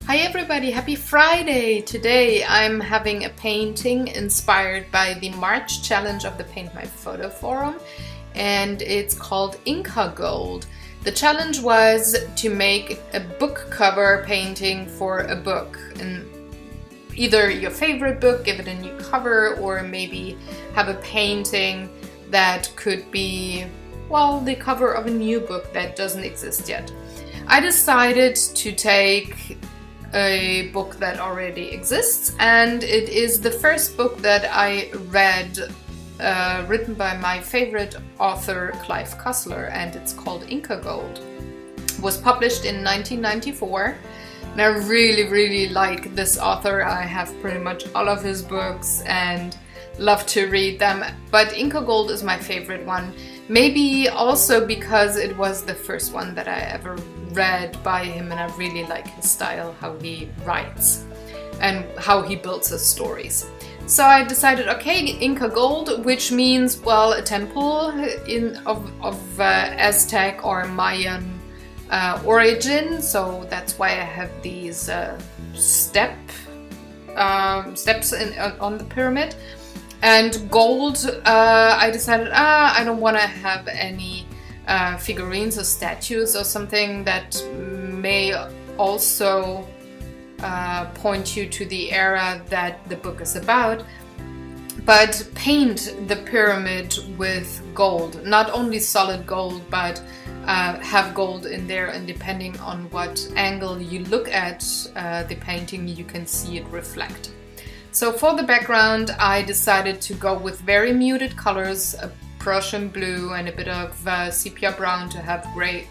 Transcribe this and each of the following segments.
Hi everybody, happy Friday! Today I'm having a painting inspired by the March challenge of the Paint My Photo Forum, and it's called Inca Gold. The challenge was to make a book cover painting for a book, and either your favorite book, give it a new cover, or maybe have a painting that could be, well, the cover of a new book that doesn't exist yet. I decided to take a book that already exists, and it is the first book that I read written by my favorite author Clive Cussler, and it's called Inca Gold. It was published in 1994, and I really like this author. I have pretty much all of his books and love to read them, but Inca Gold is my favorite one. Maybe also because it was the first one that I ever read by him, and I really like his style, how he writes and how he builds his stories. So I decided, okay, Inca Gold, which means, well, a temple of Aztec or Mayan origin. So that's why I have these steps on the pyramid. And gold, I decided, I don't want to have any figurines or statues or something that may also point you to the era that the book is about, but paint the pyramid with gold. Not only solid gold, but have gold in there, and depending on what angle you look at the painting, you can see it reflect. So for the background, I decided to go with very muted colors, a Prussian blue and a bit of sepia brown to have gray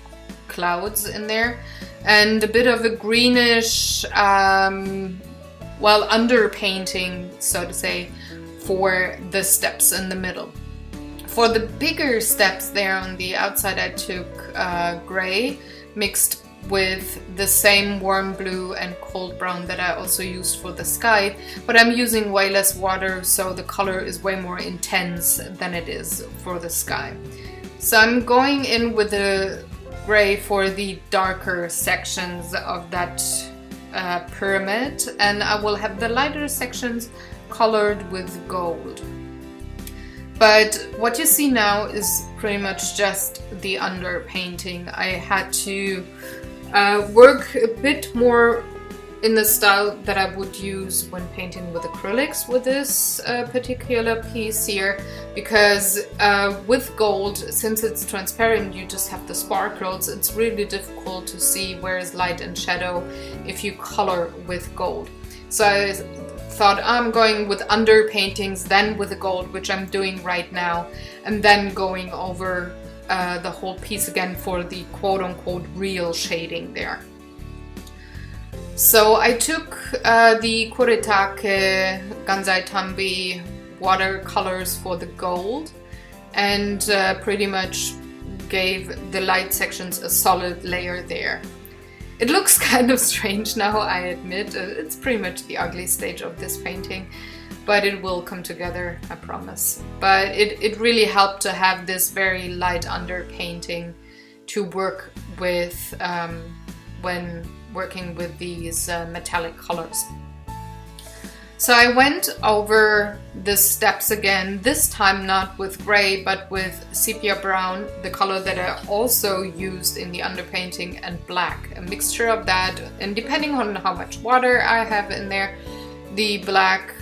clouds in there, and a bit of a greenish, underpainting, so to say, for the steps in the middle. For the bigger steps there on the outside, I took gray mixed with the same warm blue and cold brown that I also used for the sky, but I'm using way less water, so the color is way more intense than it is for the sky. So I'm going in with the gray for the darker sections of that pyramid, and I will have the lighter sections colored with gold. But what you see now is pretty much just the underpainting. I had to work a bit more in the style that I would use when painting with acrylics with this particular piece here, because with gold, since it's transparent, you just have the sparkles. It's really difficult to see where is light and shadow if you color with gold. So I thought, I'm going with underpaintings, then with the gold, which I'm doing right now, and then going over the whole piece again for the quote-unquote real shading there. So I took the Kuretake Gansai Tambi watercolors for the gold, and pretty much gave the light sections a solid layer there. It looks kind of strange now, I admit. It's pretty much the ugly stage of this painting, but it will come together, I promise. But it really helped to have this very light underpainting to work with when working with these metallic colors. So I went over the steps again, this time not with gray, but with sepia brown, the color that I also used in the underpainting, and black, a mixture of that. And depending on how much water I have in there, the black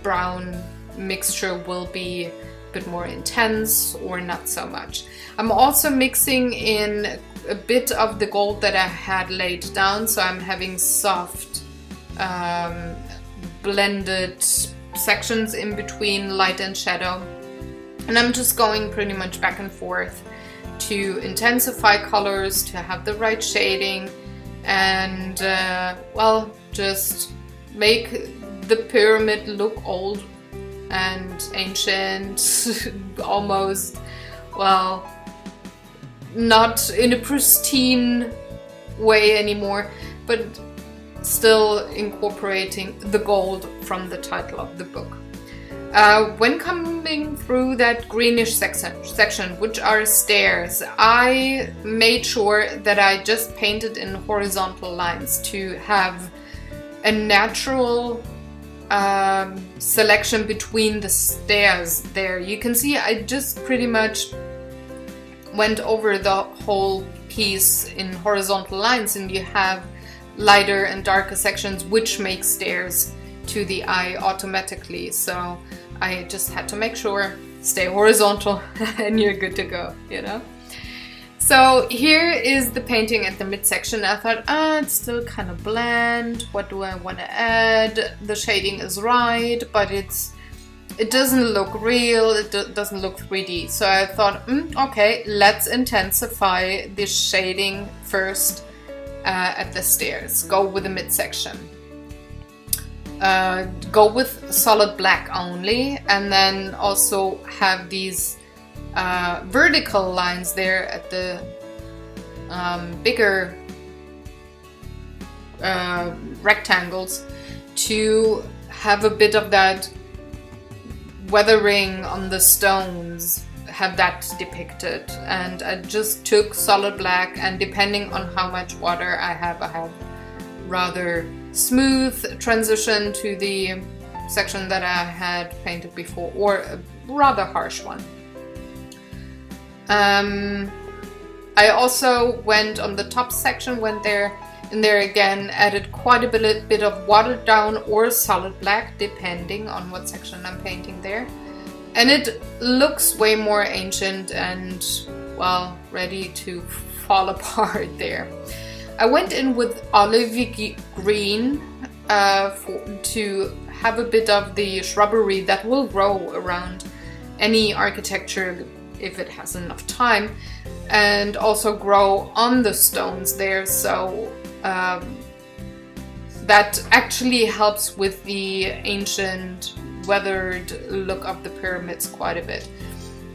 brown mixture will be a bit more intense or not so much. I'm also mixing in a bit of the gold that I had laid down, so I'm having soft blended sections in between light and shadow, and I'm just going pretty much back and forth to intensify colors, to have the right shading, and just make the pyramid look old and ancient, almost, not in a pristine way anymore, but still incorporating the gold from the title of the book. When coming through that greenish section, which are stairs, I made sure that I just painted in horizontal lines to have a natural selection between the stairs there. You can see I just pretty much went over the whole piece in horizontal lines, and you have lighter and darker sections which make stairs to the eye automatically. So I just had to make sure, stay horizontal and you're good to go, you know. So here is the painting at the midsection. I thought, it's still kind of bland. What do I want to add? The shading is right, but it doesn't look real. It doesn't look 3D. So I thought, okay, let's intensify the shading first at the stairs. Go with the midsection. Go with solid black only, and then also have these vertical lines there at the bigger rectangles to have a bit of that weathering on the stones, have that depicted. And I just took solid black, and depending on how much water I have rather smooth transition to the section that I had painted before, or a rather harsh one. I also went on the top section, went there again, added quite a bit of watered down or solid black, depending on what section I'm painting there. And it looks way more ancient and, well, ready to fall apart there. I went in with olive green to have a bit of the shrubbery that will grow around any architecture if it has enough time, and also grow on the stones there. So that actually helps with the ancient weathered look of the pyramids quite a bit.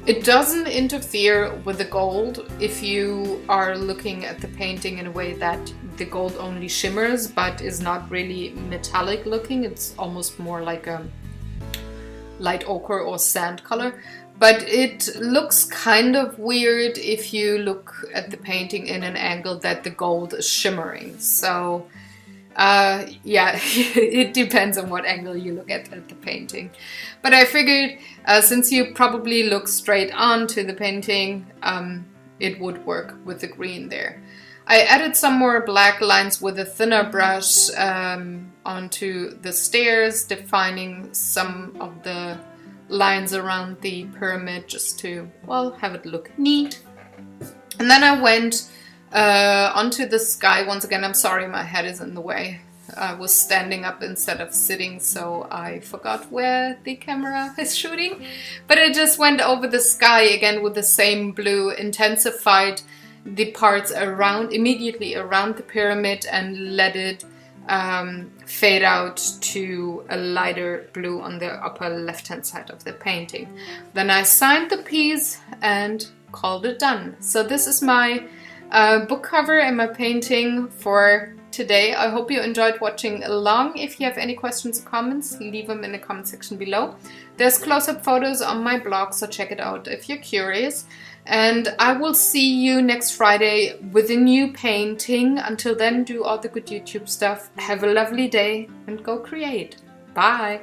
It doesn't interfere with the gold if you are looking at the painting in a way that the gold only shimmers but is not really metallic looking. It's almost more like a light ochre or sand color. But it looks kind of weird if you look at the painting in an angle that the gold is shimmering. So yeah, it depends on what angle you look at the painting. But I figured since you probably look straight on to the painting, it would work with the green there. I added some more black lines with a thinner brush onto the stairs, defining some of the lines around the pyramid just to, well, have it look neat. And then I went onto the sky once again. I'm sorry, my head is in the way. I was standing up instead of sitting, so I forgot where the camera is shooting. But I just went over the sky again with the same blue, intensified the parts immediately around the pyramid, and let it fade out to a lighter blue on the upper left hand side of the painting. Then I signed the piece and called it done. So this is my book cover and my painting for today. I hope you enjoyed watching along. If you have any questions or comments, leave them in the comment section below. There's close-up photos on my blog, so check it out if you're curious. And I will see you next Friday with a new painting. Until then, do all the good YouTube stuff. Have a lovely day and go create. Bye!